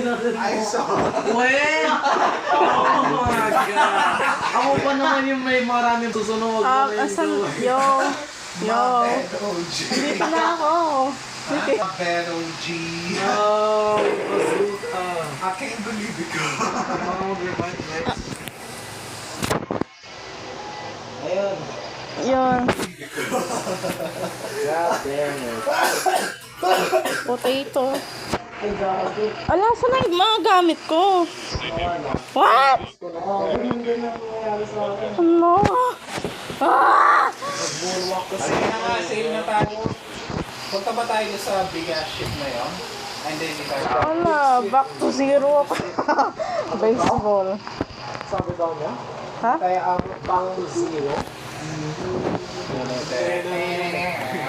I saw. Wait! Oh my God! Ako pa naman yung may maraming susunod. Asan? Yo! Dito na ako. Pero G. Oh, bazooka. I can't believe it. Oh, rewind next. Ayun. Yun. God damn it. Potato. Ay, gago. Ala, saan na yung mga gamit ko? What? Ganun ang nangyayari sa akin. Ano? Ah! Nag-moonwalk kasi. Sige na nga, save na tayo. Punta ba tayo sa big ass ship na yun? And then if I Ala, back to zero ako. Baseball. Sabi daw niya? Ha? Kaya back to zero.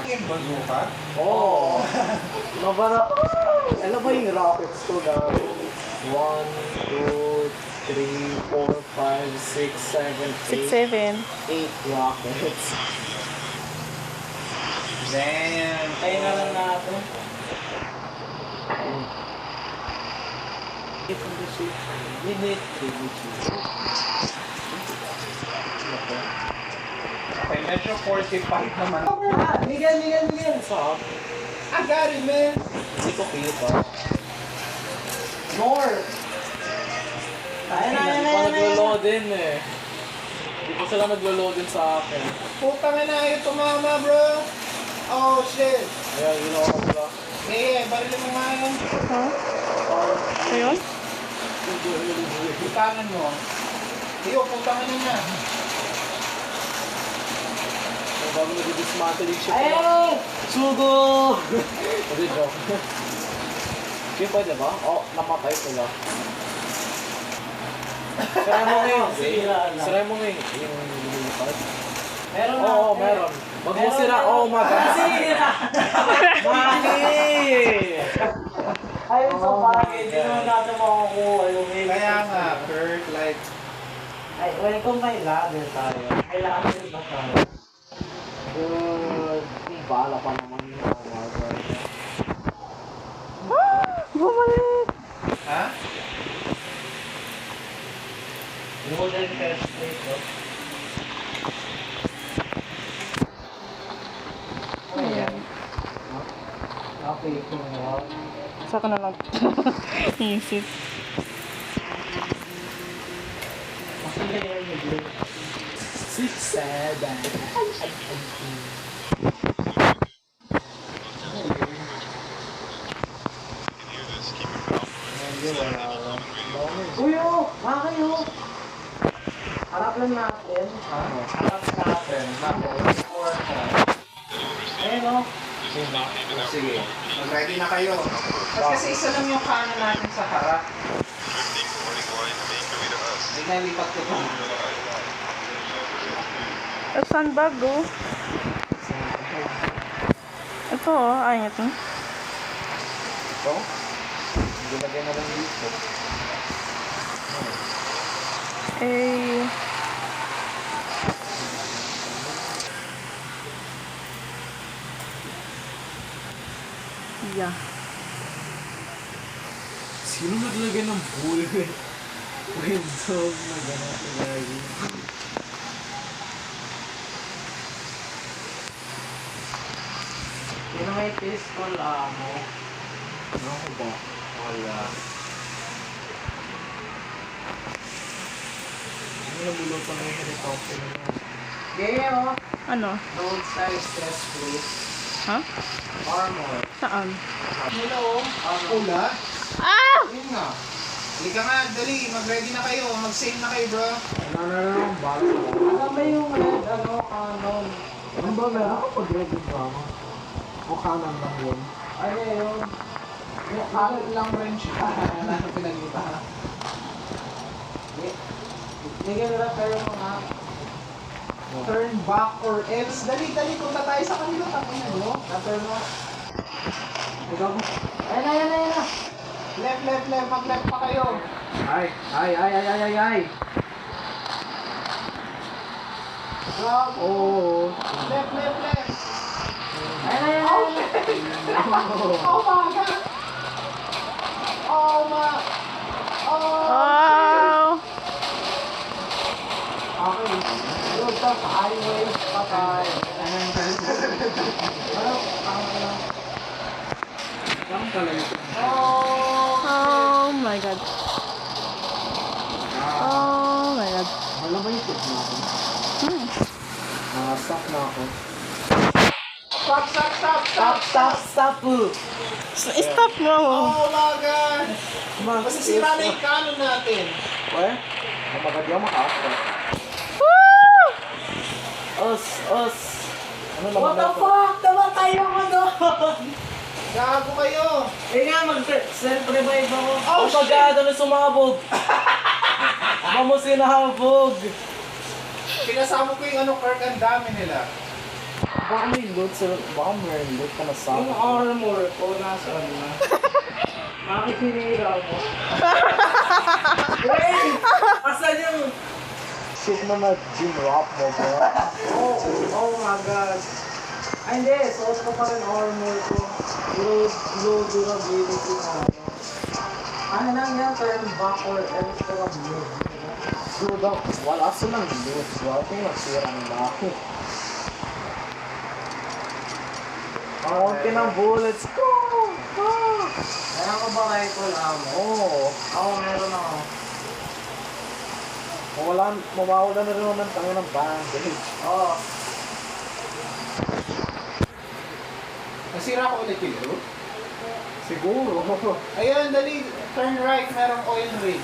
Yung bazooka? Oo. Mabara. Ano ba yung rockets ko na? 1, 2, 3, 4, 5, 6, 7, 8. 8 rockets. Damn. Kaya na lang natin. Get on the ship. Minute. Okay, medyo 45 naman. Miguel. Stop. I got it, man. Hindi ko feel pa. More! Hindi pa naglo-load din eh. Hindi pa sila naglo-load din sa akin. Putang ina, ito mama, bro. Oh, shit. Ayan, ginawa ko pala. Yeah, barili mo nga yun. Ha? Ayun? Butangan mo. Iyo, putang ina niya. Bago nag-dismantle yung ship na. Sugo! Hindi, joke. Hindi pwede ba? Oh, napatay sila. Saray mo ngayon. Saray mo ngayon. Yung lumipad. Meron na. Oo, meron. Wag mo sira. Oh my God. Sira! Mani! Ayun sa bagay, hindi naman natin makukuha yung mail. Kaya nga, Kurt, like, Ay, well, kung may ladder tayo, may ladder ba tayo? Bala pa naman yun. Oh my God. Bumalik! ha? Wooden first plate, no? Ayan. Okay, kung wow. Saka na lang. Isip. Masaya yan yung blade. 6, 7. Uy, oh! Mga kayo! Harap lang natin. Harap natin. Ayun, oh. Sige, mag-ready na kayo. Kasi isa lang yung kanan natin sa harap. Hindi na lipat ko pa. Sandbag, oh. Ito, oh. Ay, ito. Ito? Gilagay na lang dito. Eh... Yeah. Sino naglagay ng bull? Window na gano'n lagi. Sino may pistol, mo? Ano ba? Wala. Ano nabulutan na yung helicopter na yan? Game, oh. Ano? Road size stress please. Ha? Armor. Saan? Hello? Pula? Ah! Yun nga. Halika nga, dali. Mag-ready na kayo. Mag-save na kayo, bro. Ano, bala ko. Ano ba yung red, canon? Ano ba meron ako pag-ready ba ako? O kanan lang yun? Ano yun? Yung kanan lang rin siya. Wala na pinagita. Bigyan na kayo mga Turn back or else. Dali, punta tayo sa kanila. Tapos mo. na-turn mo. Ikaw mo. Ayan na. Left. Mag-left pa kayo. Ay! Drop. Oo! Left. Ayan na. Oh my God. Oh, ma! Wow! Okay. Load sa highway. Patay. Ano? Tama lang. Saan talaga? Oh my God. Oh my God. Wala ba yung tip na ako? Hmm. Stop na ako. Stop, stop, stop, stop! Stop! Stop mo. Oh my God! Masisira na yung canon natin. Where? Ang maganda yung maka-after. Woo! Us! Ano naman What the ito? fuck? Namatay ako doon! Gago kayo! Eh nga, mag-self-revive ako. Oh my God! Ano sumabog? Mamo sinahabog! Pinasama ko yung ano, Kirk, ang dami nila. Baka may loot sir. Baka may loot ka na sa Yung armor ko, nasaan na? Bakit hinihira ako? Wait! Asan yung... shit na na-gym rock mo bro. Oh my God. Ay hindi, suot ko pa rin armor ko. Low durability na ano. Ano lang yan, turn back or extra blue. So wala silang loot bro. Ito yung nasira nila ako. Ang konti ng bullets ko! Kaya ko ba rifle ammo? Oo. Ako meron ako. Mawawala na rin naman ng tango ng bandage. Oo. Nasira ko ulit yung loot. Siguro. Ayun, dali. Turn right, merong oil rig.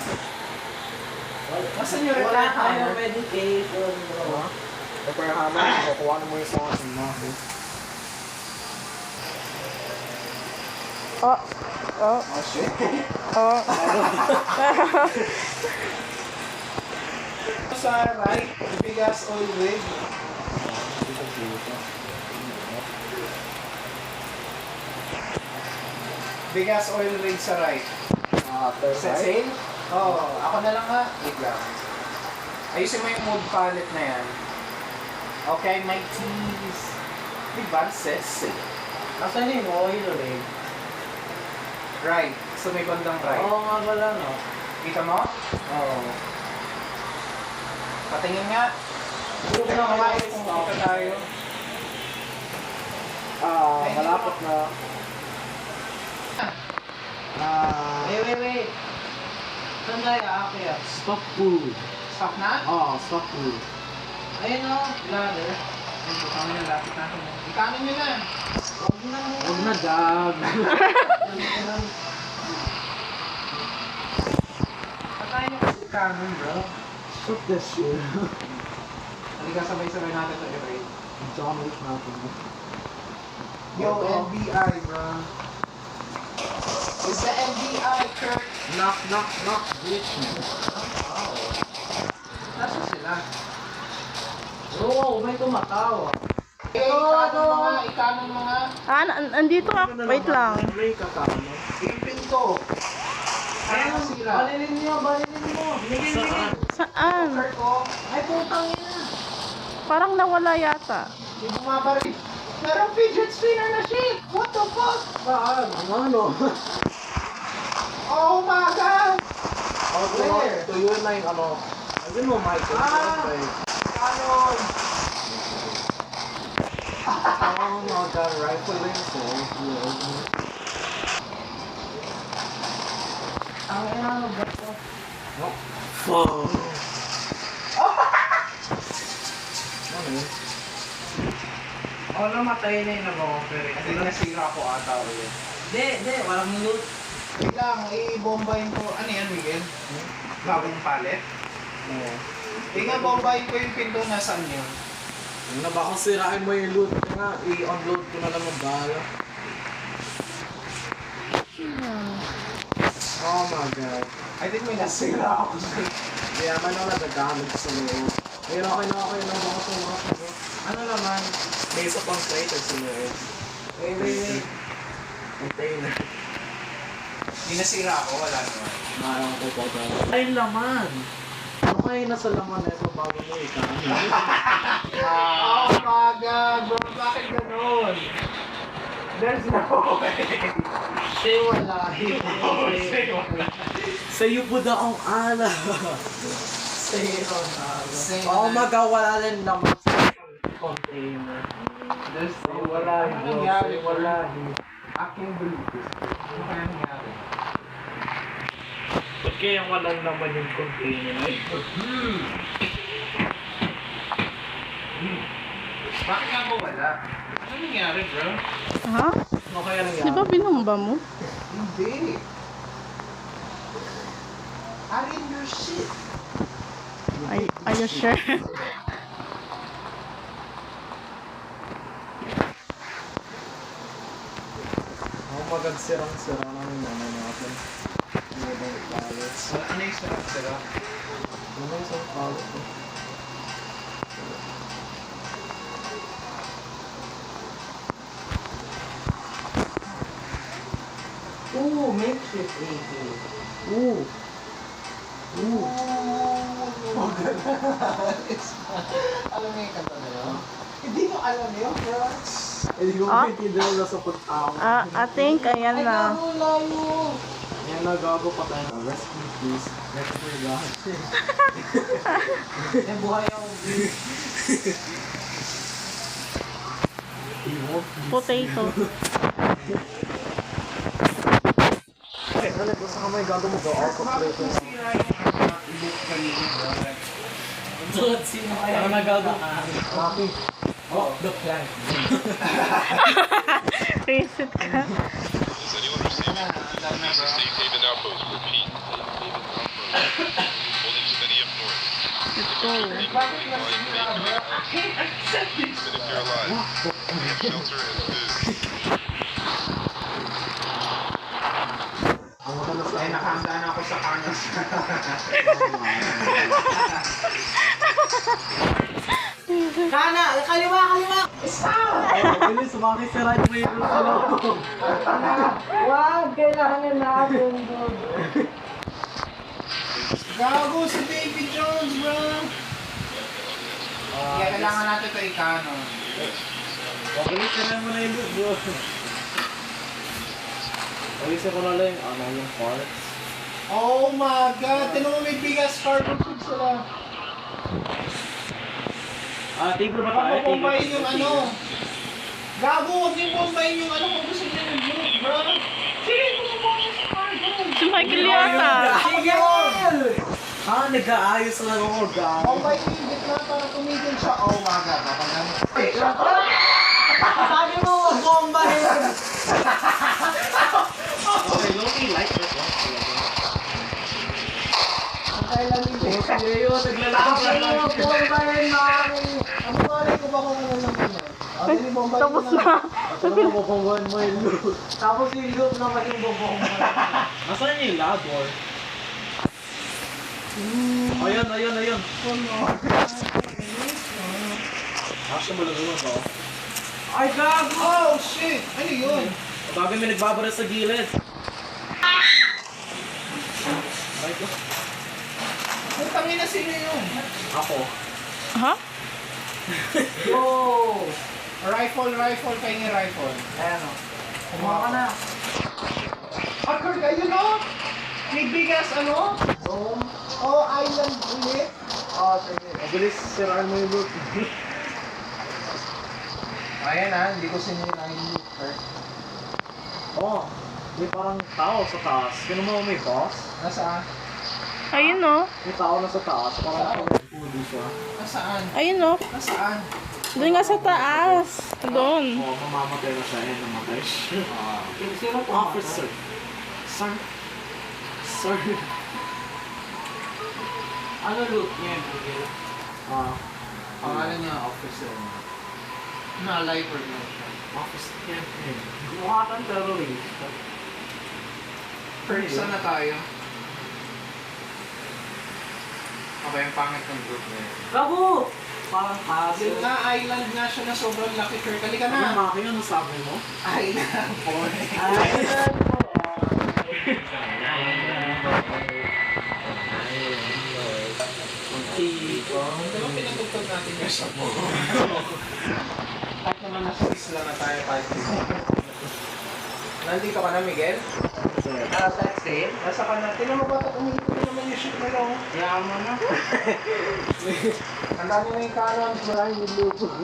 Nasaan yung Wala repair tayo hammer? medication bro. Repair hammer, kukuha na mo yung sa akin na ako. Oh. Oh. Oh, shit. Oh. Sa right, bigas oil rig. Bigas oil rig sa right. After Sa right? sale? Oo, ako na lang nga. Wait lang. Ayusin mo yung mood palette na yan. Okay, my teas. Diba? Says sale. Nasaan yung oil rig? Right. So may bandang right. Oo nga pala no. Kita mo? Oo. Patingin nga. Group na Kumain kayo kung kung kita tayo. Malapit na. Wait. Saan tayo aakyat? Stock food. Stop na? Stock food. Ayun o, ladder. Kami na lapit natin. Ikanin nyo na. Huwag na mo. Huwag na dab. Patayin nyo kasi ikanin, bro. Stop this shit. Halika sabay-sabay natin sa i-raid. John Wick natin. Yo, NBI, bro. It's the NBI, Kurt. Knock, bitch. Nasaan sila? Oo, may tumatawa. Ikanin mo nga. Andito ka. Wait lang. May kakano. Yung pinto. Ayun ang sila. Balilin mo. Saan? Saan? Kurt, oh. Ay, putang ina. Parang nawala yata. Yung bumabaril. Merong fidget spinner na shit! What the fuck? Saan? Ang ano? Oh my god! Where? Tuyo na yung ano. Ayun mo, Michael. Canon! Oh my God, rifle rin so. Ang ina ano ba ito? Fuck. Ano yun? Oo, namatay na yung nag-offer. Kasi nasira ko ata ulit. Hindi, walang loot. Wait lang, i-bombayin ko. Ano yan, Miguel? Bagong palet? Oo. Nga, bombayin ko yung pinto. Nasaan yun? Yung na baka sirain mo yung loot ko nga, i-unload ko na lang ang bala. Oh my God. I think may nasira ako sa... Kaya man ako nagagamit sa loob. Pero okay na baka sa mga bro. Ano naman? May isa pang crate sa loob. Wait. Container. Hindi nasira ako, wala naman. Marang ko pa ba? Ay, laman! Ano kayo nasa laman na ito bago mo ikanin? Oh my god, bro, bakit ganun? There's no way. Say wala. Sa'yo po na akong ala. Say Ronaldo. Say Oh na- my God, wala rin naman sa container. Say Wala, Ano bro. nangyari, Say wala. Aking Bluetooth. Ano kaya nangyari? Ba't kaya walang naman yung container? Bakit nga ba wala? Ano nangyari, bro? Ha? Ano kaya Di nangyari? ba binumba mo? Hindi. I'm in your shit. Are you sure? Oh my God, sirang-sira na yung ano natin. Ano ba yung pallets? Ano yung sarap-sarap? Ano ba yung isang pallet? Ooh, makeshift AP. Ooh. Ooh. Alam mo yung kanta na yun? Hindi mo alam yun, bro. Hindi ko Ah? maintindihan na sa pag-aw. I think ayan na. layo. Yan nagago pa tayo. Rest in peace. Rest in God. Eh, buhay ako. He won't Potato. Ay, ano ko sa kamay gago mo go out of Bakit place. kung sira yung book kanina, bro? Sino kaya ang nagago? Maki. Oh, the plant. Reset ka. Does anyone receive Ang dami na, bro. Safe Haven Outpost? Repeat. Holding steady up north. Ito. Bakit nga sira, bro? Even if you're alive, we have shelter and food. Ang madalas Eh, nakahanda na ako sa kanas. Kana! Kaliwa! Kaliwa! Stop! Bilis, sumakit si Ride Waver sa loob. Wag! Kailangan natin doon. Gago si David Jones, bro! Kaya kailangan natin ito ikano. Bilis, kailangan mo na yung loot, bro. Alisin ko na lang yung parts. Oh my God! Tinan mo may bigas cardboard food sila. Table ba Baka bombayin yung ano. Gago, huwag yung bombayin yung ano kung gusto niya yung loot, bro. Sige, bombayin sa cardboard. Si Michael yata. Nag-aayos lang ako, guys. Bombayin yung gitna para tumigil siya. Oh my God, papagamit. Sabi mo, wag bombahin! Okay, Loki, like this one. Ang kailan yung gitna. Ngayon, naglalaban Sabi mo, bombayin, mami. Ano ba rin ko ba kung ano lang yun? Hindi bombayin Tapos mo na. Ano mo bubonggan mo yung loot? Tapos yung loot naman yung bubonggan. Nasaan yung lador? Ayun. Actually, malagyan ko. Ay, gago! Oh shit! Ano yun? Bagay may nagbabara sa gilid. Ay, ko. Putangin na sino yun? Ako. Ha? Yo! Rifle, kayo rifle. Ayan o. Kumuha ka na. Akar kayo no? May bigas ano? Oh, island ulit. Sige. Mabilis, siraan mo yung loot. Ayan ah, hindi ko sinira yung loot. May parang tao sa taas. Kino mo may boss? Nasaan? Ayun o. May tao na sa taas. Parang puli siya. Nasaan? Ayun o. Nasaan? Doon nga sa taas. Doon. Mamamatay na siya. Namatay siya. Sino po? Officer. Sir. Ano loot niya? Pangalan niya, officer. Na-lifer na siya. Officer campaign. Mukha kang terrorist. Saan na tayo? Okay, ang pangit ng group na yun. Gabo! Parang hassle. Yun nga, island nga siya na sobrang laki. Kurt, halika Ano na. maki ano sabi mo? Island, boy. Diba pinatugtog natin yung sa po? Kahit naman nasa isla na tayo kahit Nandito ka na, Miguel? Sexy. Nasa ka na. Tinan mo ba ito? Umikot na naman yung ship na lang. Yaman na. Ang dami na yung kanon. Maraming niluto. Ano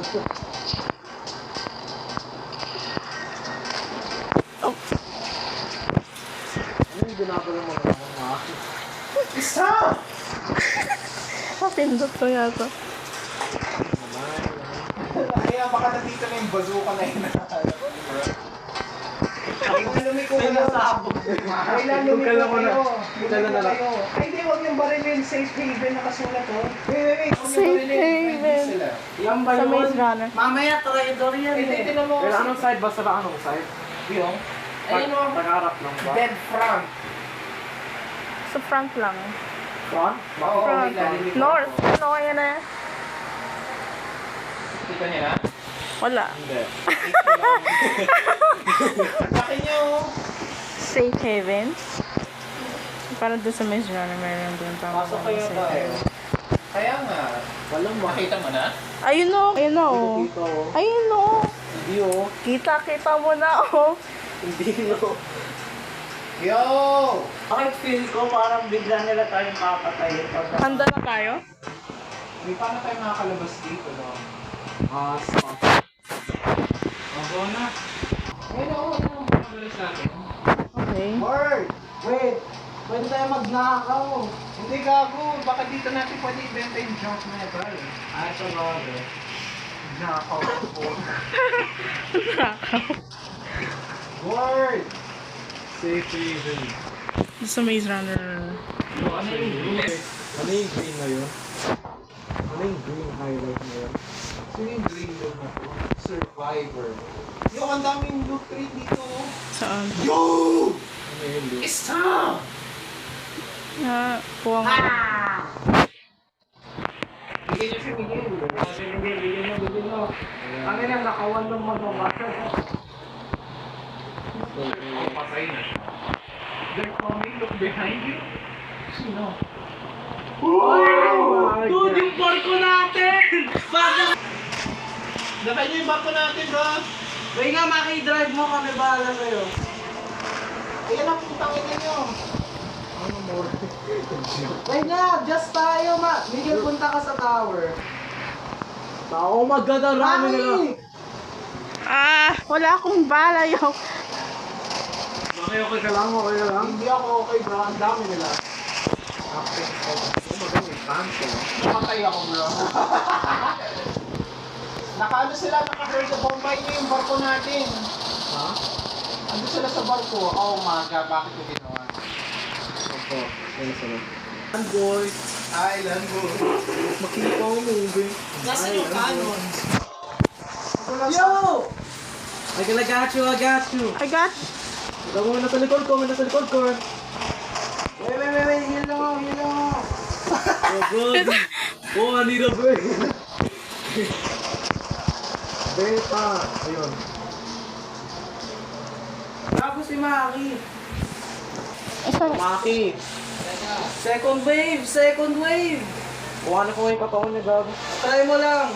yung ginagawa mo naman mga? Isa! Napindot ko yata. Kaya baka nandito na yung bazooka na yun. Kailan lumiko kayo? Kailan lumiko kayo? Kailan na lang? Ay, hindi, huwag yung barilin. Safe haven nakasulat, oh. Wait. Huwag yung Safe barilin. haven. Hindi sila. Yan ba Sa yun? Maze Runner. Mamaya, traidor yan Hindi, eh. tinan mo. Pero anong side ba? Sa anong side? Yung? Ayun, oh. Pag-harap lang ba? Dead front. Sa front lang. Front? Oo, Front. ilalim. North. Ano, ayan na. Kita niya na? Wala. Hindi. Laki niyo, oh. Safe Haven. Para doon sa Maze Runner, meron doon tama. Pasok kayo tayo. Kaya nga. Walang Makita mo na? Ayun o. Ayun na o. Dito oh. Ayun o. Hindi oh. Kita mo na o. Hindi oh. Yo! Bakit feel ko parang bigla nila tayong papatayin pag Handa na tayo? May paano tayo makakalabas dito, no? Stop. Mago na. Ayun, oo. Ano ang pagkakalas natin? Okay. Word! Wait, pwede tayo magnakaw. Hindi gago. Baka dito natin pwede ibenta yung junk na ito. Ay, sa bagay. Nakaw po. Word! Safe haven. Doon sa Maze Runner. Ano yung green na yun? Ano yung green highlight na yun? Sino yung green look na to? Survivor. Yo, ang daming loot crate dito. Oh. Saan? Yo! Ano yung loot? Stop! Kuha nga. Bigyan niyo si Miguel. Bigyan mo. Ang ina, nakawan ng magbabasa. Oh, patay na siya. They're coming. Look behind you. Sino? Dude, yung barko natin! Bakit? Nakay niyo yung barko natin, bro. Wait nga, maki-drive mo kami bahala sa'yo. Ayan ang putang ina niyo. Ano more? Wait nga, just tayo Miguel, punta ka sa tower. Oh my god, ang rami nila. Wala akong bala yung. Okay ka lang. Hindi ako okay, bro. Ang dami nila. Okay. Oh my god, may pants oh. Namatay ako, bro. Nakaano sila, naka-herd the bombay niyo yung barko natin. Ha? Ando sila sa barko. Oh my god, bakit ko ginawa? Opo. Ayun sila. And boys. Island boy. Makita ko moving. Nasaan yung cannons? Yo! I got you. I got. Ikaw mo na sa likod ko. Wait, yun lang ako. Oh god. Oh, I need a break. Beta. Ayun. Gago si Maki. Maki. Second wave! Kuha na ko yung katawan niya, gago. Try mo lang.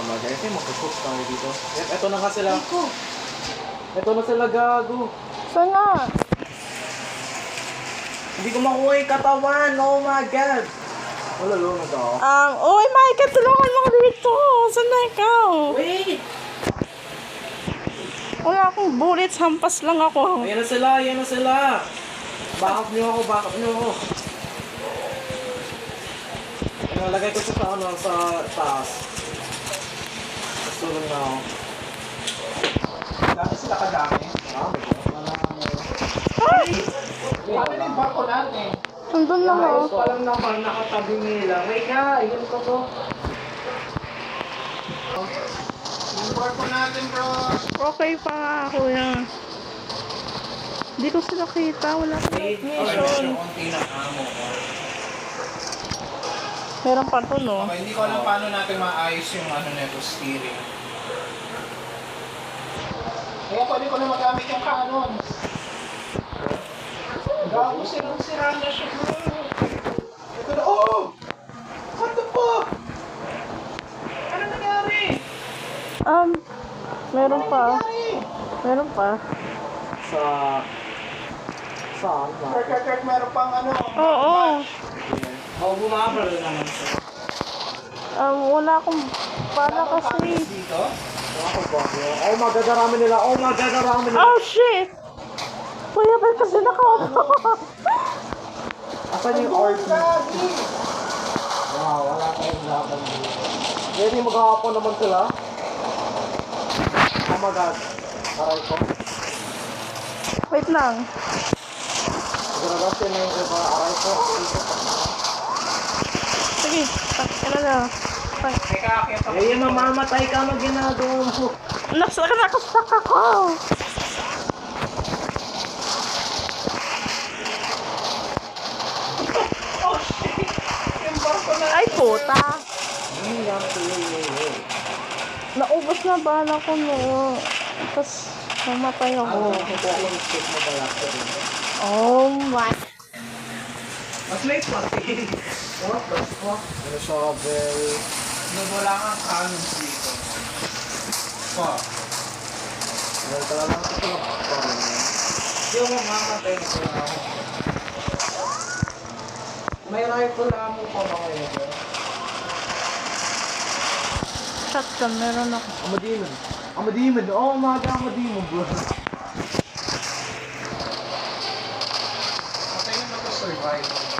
Bagay. Kasi makukup tayo dito. Ito na nga sila. Ito na sila, gago. Saan nga? Hindi ko makuha yung katawan. Oh my god. Wala lang na daw. Oy, Mike, tulungan mo dito. Saan na ikaw? Wait! Wala akong bullets, hampas lang ako. Ayan na sila. Back up niyo ako. Nalagay ko siya sa taas. Tulong na ako. Dami sila kadami. Ay! Paano yung barko natin? Nandun lang ako. Ayos pa lang naman, nakatabi nila. Wait nga, yun ko to. Yung barko natin, bro. Okay pa nga ako yan. Hindi ko sila kita. Wala akong mission. Konti na amo ko. Meron pa to, no? Okay, hindi ko alam paano natin maayos yung ano nito, steering. Kaya pwede ko na magamit yung cannon. Gago, sirang-sira na siya, bro. Ito na, oh! What the fuck? Ano nangyari? Meron pa. Nangyari? Meron pa. sa... Saan ba? Kirk, meron pang ano. Oo. Oh, bumabal naman siya. Wala akong pala kasi. Dito? Ako ba? Oh my god, darami nila. Oh my god, darami nila. Oh, shit! Kuya, ba't kasi nakaupo? Asan yung RP? Wow, wala tayong laban dito. Pwede maghahapon naman sila. Oh my god. Aray ko. Wait lang. Gagasin na yung iba. Aray ko. Sige, ano na. Teka, akit ako. Eh, mamamatay ka mag ginagawa mo. Nakasak ako! Oh, shit! Yung barko na. Ay, puta! Hindi lang Naubos na bala ko no. Tapos, namatay ako. check mo pala ko rin. Oh my. Mas late pati. What the fuck? Ano siya, very... Wala kang cannons dito. Fuck. Well, talaga ito sila. Parang yan. Yung mamamatay na sila ako. May rifle na mo pa mga yun. Shotgun, meron ako. Amadimon. Amadimon. Oh my god, Amadimon, bro. Patay na mag-survive.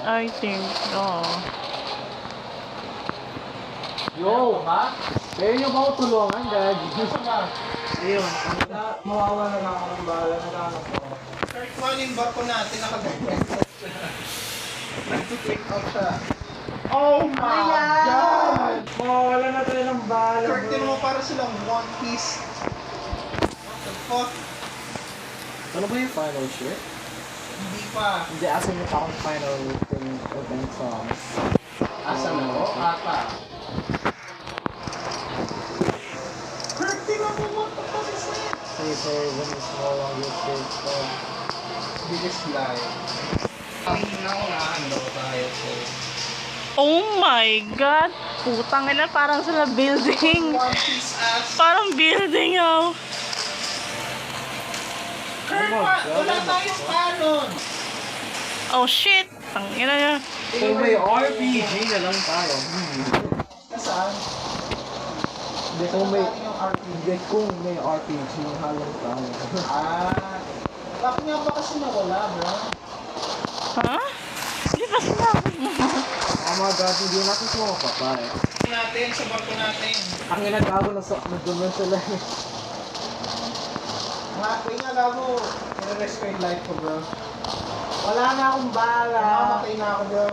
I think, Yo! Ha? Kaya nyo ba ako tulungan, dad? Ayun, mawawala na ako ng bala na lang ako. Kirk, ano yung barko natin nakaganyan? Nag-click out siya. Oh my God! Mawawala na tayo ng bala. Kirk, din mo para silang One Piece. What the fuck? Ano ba yung final shit? Hindi pa. Hindi, asan yung parang final thing event song? Asa na ko? Ata. Kirk, di mo what the fuck is that? Safer when it's no longer safe. Biggest lie. Ay, ano tayo po. Oh my God! Putang ina, parang sila building. One Piece ass. Parang building, oh. Kirk, wala tayong cannon. Oh shit! Tangina niya. Kung may RPG na lang tayo. Nasaan? Hindi, kung may... Nasaan yung RPG? Hindi, kung may RPG, halong tayo. Ah. Bakit nga ba kasi nawala, bro? Ha? Hindi pa sinabi mo. Oh my god, hindi natin sila mapapay. Natin, sa barko natin. Ang ginagago na nandun na sila. Kaya nga gago, nire-risk ko yung life ko, bro. Wala na akong bala. Nakamatay na ako, bro.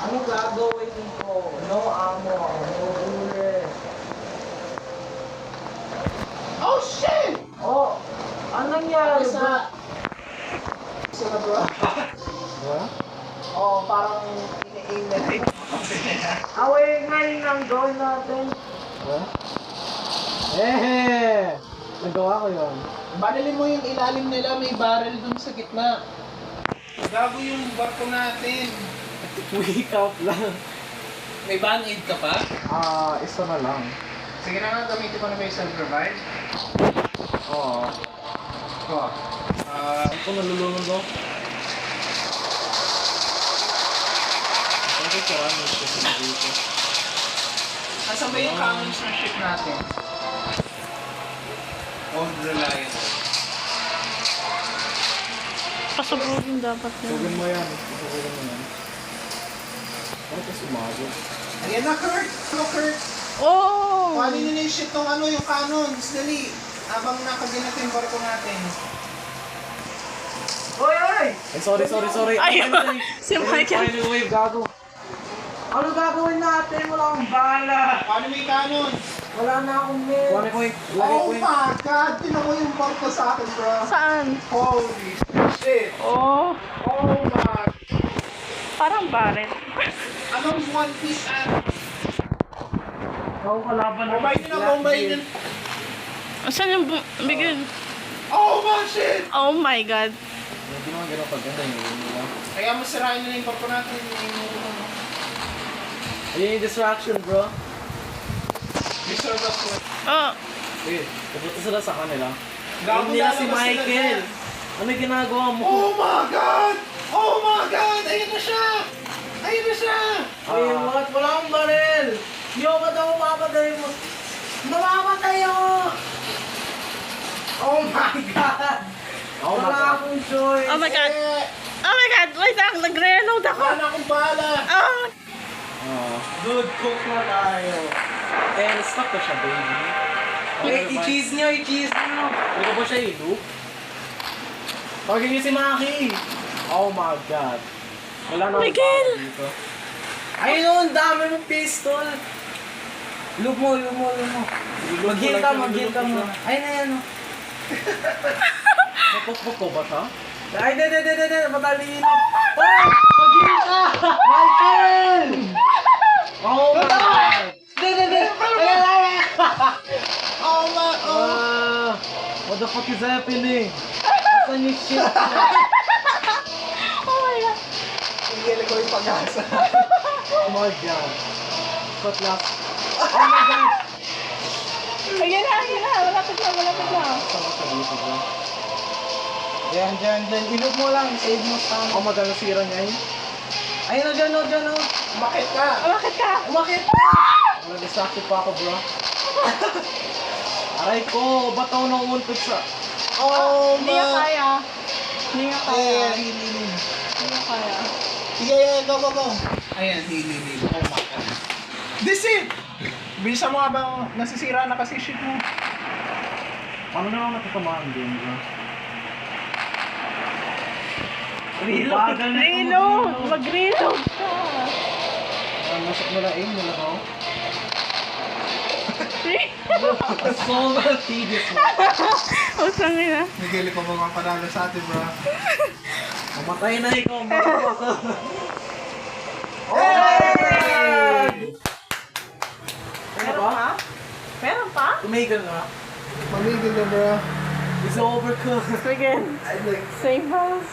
Ano gagawin ko? No ammo, no bullet. Oh, shit! Oh, anong nangyari? Isa. Isa na, bro. Yeah? Oo, parang ini-aim na rin. Away ngayon ang gawin natin. Huh? Eh! Nagawa ko yun. Banalin mo yung ilalim nila, may barrel dun sa gitna. Gago yung barko natin. Wake up lang. May band-aid ka pa? Isa na lang. Sige na nga, gamitin ko na may self-revive. Oo. Oh. Ako nalulunod ko. Ako sarami ito sa dito. Asan ba yung cannons ng ship natin? Old reliable. Pasabugin dapat Sugin yun. mo yan. Sugin mo yan. Bakit ka sumagot? Ayan na, Kurt! Hello, Kurt! Oh! Kuhanin nyo na yung ship ng yung cannons. Dali! Habang nakaginat yung barko natin. Hoy, hoy! Eh, sorry. Ay, si Michael. Final wave, gago. Ano gagawin natin? Wala akong bala. Paano may cannon? Wala na akong mail. Kuhanin ko yung... Lagay ko Oh yung... my God! Tinan mo yung barko sa akin, bro. Saan? Holy shit! Oh, Oh my... parang barret. Anong One Piece at? Ako kalaban Bombay nyo na, bombay nyo. Saan yung bigyan? Oh my shit! Oh my God. Hindi naman ganun paganda yung nila. Kaya masirain nyo na yung barko natin. Ayun yung distraction, bro. Deserve us one. Oh, Sige, pupunta sila sa kanila. Gago Ayun nila na si naman sila Michael. dyan. Ano yung ginagawa mo? Oh my God! Oh my God! Ayun na siya! Ayun na siya! Ay, what? Wala akong baril! Hindi ako ba daw mapatay mo? Mamamatay ako! Oh my God! Oh my Wala God. akong choice! oh my God. Oh my God, wait lang, nag-reload ako. Wala na akong bala! Oh, Good cook na tayo. And stuck na siya, baby. Wait, i-cheese nyo, i-cheese nyo! Hindi ko ba siya i-loop? Tawagin niyo si Maki! Oh my God. Wala na akong Miguel! bala dito. Ayun o, ang dami mong pistol! Loop mo, loop mo, loop mo. Mag-heal ka, mag-heal ka mo. Ayun na yan o. Napukpuk ko ba siya? Ay, de, matalino. Oh! Mag-heal ka! Michael! Oh my God! De. Ay! Oh my... What the fuck is happening? Asan yung shit? oh my God. Hindi ko yung pag-asa. Oh my God. What last? Oh my God! Ayan na. Malapit na. Sama siya dito, bro. Diyan. Iloop mo lang, save mo sa Oh my God, nasira niya yun. Ayun o, dyan o. Bakit ka? Bakit ka? Umakit! Nag-distracted pa ako, bro. Aray ko, ba't ako nauuntog sa... Oh Hindi nga kaya. Hindi nga kaya. Hililin. Hindi nga kaya. Sige, go. Ayan, hililin. Oh my God. This it! Bisa mo habang nasisira na kasi shit mo. Paano na ako natatamaan din, bro? Reload! Mag-reload ka! Nasok mo na aim, wala ako. Sobrang tedious mo. Oh, sangin na. Miguel, ikaw mga panalo sa atin, bro. Mamatay na ikaw, motherfucker. Hey! Ano ba? Meron pa? Tumigil na. Mamigil na, bro. It's overcooked. Again. Same house.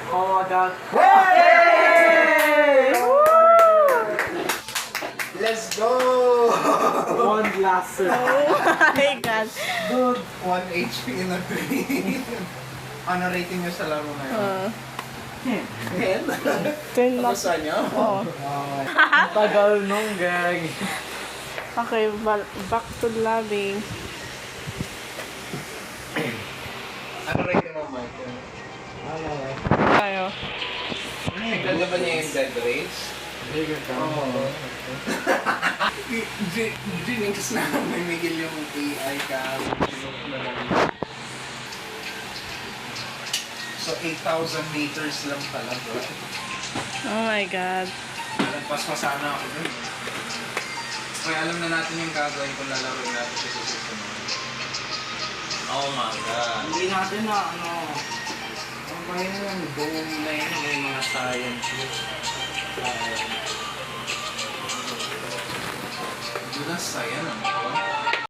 Oh my God. Hey! Let's go! One last serve. Oh my God. Dude, 1 HP in a 3. Ano rating nyo sa laro ngayon? 10? 10 na. Gusto nyo? Oo. Tagal nung gag. Okay, back to loving. Ano rating mo, Michael? Tayo. Nagdala ba niya yung dead race? Bigger ka. Oo. Jinx na may Miguel yung AI ka. So 8,000 meters lang pala, bro. Oh my God. Nagpas pa sana ako dun. Okay, alam na natin yung gagawin kung lalaroin natin sa susunod. Oh my God. Hindi natin na ang kaya yung boom na yun may mga science. Dulas, ayan ang